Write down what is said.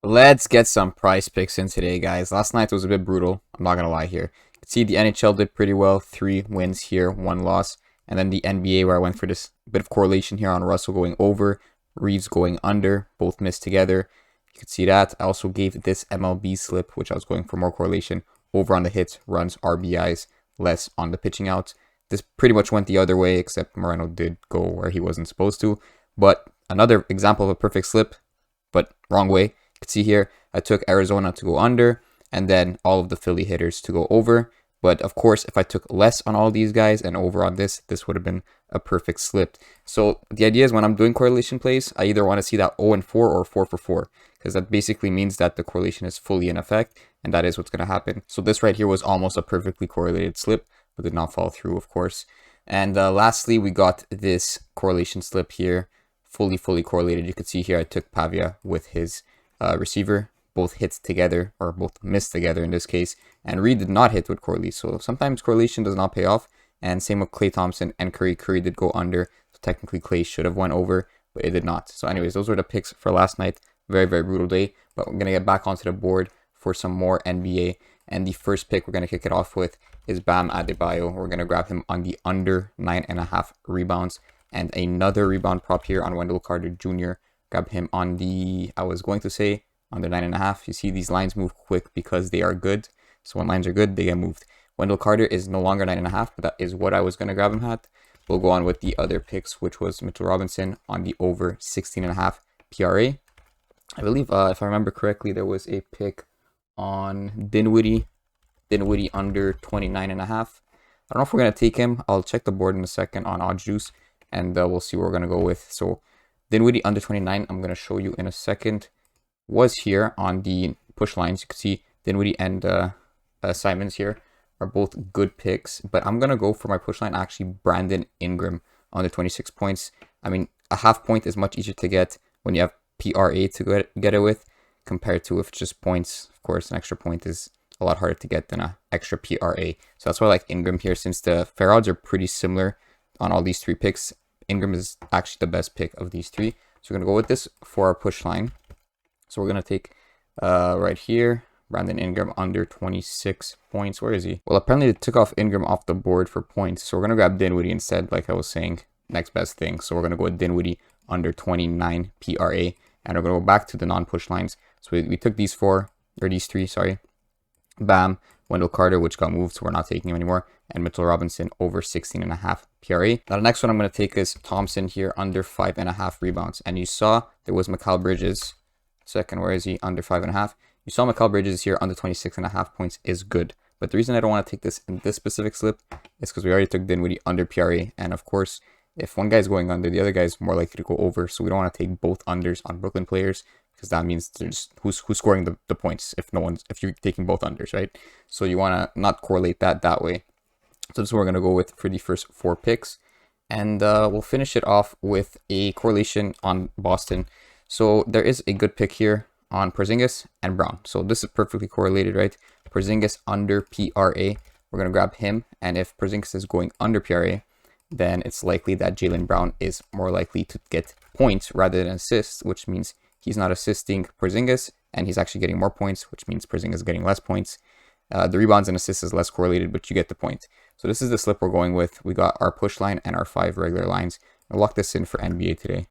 Let's get some price picks in today, guys. Last night was a bit brutal. I'm not going to lie here. You can see the NHL did pretty well. 3 wins here, 1 loss. And then the NBA, where I went for this bit of correlation here on Russell going over, Reeves going under. Both missed together. You can see that. I also gave this MLB slip, which I was going for more correlation, over on the hits, runs, RBIs, less on the pitching outs. This pretty much went the other way, except Moreno did go where he wasn't supposed to. But another example of a perfect slip, but wrong way. You can see here, I took Arizona to go under, and then all of the Philly hitters to go over. But of course, if I took less on all these guys and over on this would have been a perfect slip. So the idea is when I'm doing correlation plays, I either want to see that 0-4 or 4-for-4, because that basically means that the correlation is fully in effect, and that is what's going to happen. So this right here was almost a perfectly correlated slip, but did not fall through, of course. And lastly, we got this correlation slip here, fully correlated. You can see here I took Pavia with his receiver, both hits together, or both missed together in this case, and Reed did not hit with Corley. So sometimes correlation does not pay off, and same with Klay Thompson and Curry. Curry did go under, so technically Klay should have went over, but it did not. So anyways, those were the picks for last night. Very brutal day, but we're gonna get back onto the board for some more NBA. And the first pick we're gonna kick it off with is Bam Adebayo. We're gonna grab him on the under 9.5 rebounds, and another rebound prop here on Wendell Carter Jr. Grab him on the, I was going to say, under 9.5. You see these lines move quick because they are good. So when lines are good, they get moved. Wendell Carter is no longer 9.5, but that is what I was going to grab him at. We'll go on with the other picks, which was Mitchell Robinson on the over 16.5 PRA. I believe, if I remember correctly, there was a pick on Dinwiddie under 29.5. I don't know if we're going to take him. I'll check the board in a second on OddsJuice, and we'll see what we're going to go with. So Dinwiddie under 29, I'm going to show you in a second, was here on the push lines. You can see Dinwiddie and Simons here are both good picks, but I'm going to go for my push line, actually Brandon Ingram under 26 points. I mean, a half point is much easier to get when you have PRA to get it with, compared to if it's just points. Of course, an extra point is a lot harder to get than an extra PRA. So that's why I like Ingram here, since the fair odds are pretty similar on all these 3 picks. Ingram is actually the best pick of these 3. So we're going to go with this for our push line. So we're going to take right here, Brandon Ingram under 26 points. Where is he? Well, apparently they took off Ingram off the board for points. So we're going to grab Dinwiddie instead, like I was saying, next best thing. So we're going to go with Dinwiddie under 29 PRA. And we're going to go back to the non-push lines. So we took these 3, sorry. Bam, Wendell Carter, which got moved, so we're not taking him anymore, and Mitchell Robinson over 16.5 PRA. Now the next one I'm going to take is Thompson here under 5.5 rebounds. And you saw there was Mikal Bridges. Second, where is he? Under 5.5. You saw Mikal Bridges here under 26.5 points is good. But the reason I don't want to take this in this specific slip is because we already took Dinwiddie under PRA. And of course, if one guy's going under, the other guy's more likely to go over. So we don't want to take both unders on Brooklyn players, because that means there's who's scoring the points if you're taking both unders, right? So you want to not correlate that way. So this is what we're going to go with for the first 4 picks. And we'll finish it off with a correlation on Boston. So there is a good pick here on Porzingis and Brown. So this is perfectly correlated, right? Porzingis under PRA. We're going to grab him. And if Porzingis is going under PRA, then it's likely that Jaylen Brown is more likely to get points rather than assists, which means he's not assisting Porzingis, and he's actually getting more points, which means Porzingis is getting less points. The rebounds and assists is less correlated, but you get the point. So this is the slip we're going with. We got our push line and our 5 regular lines. I'll lock this in for NBA today.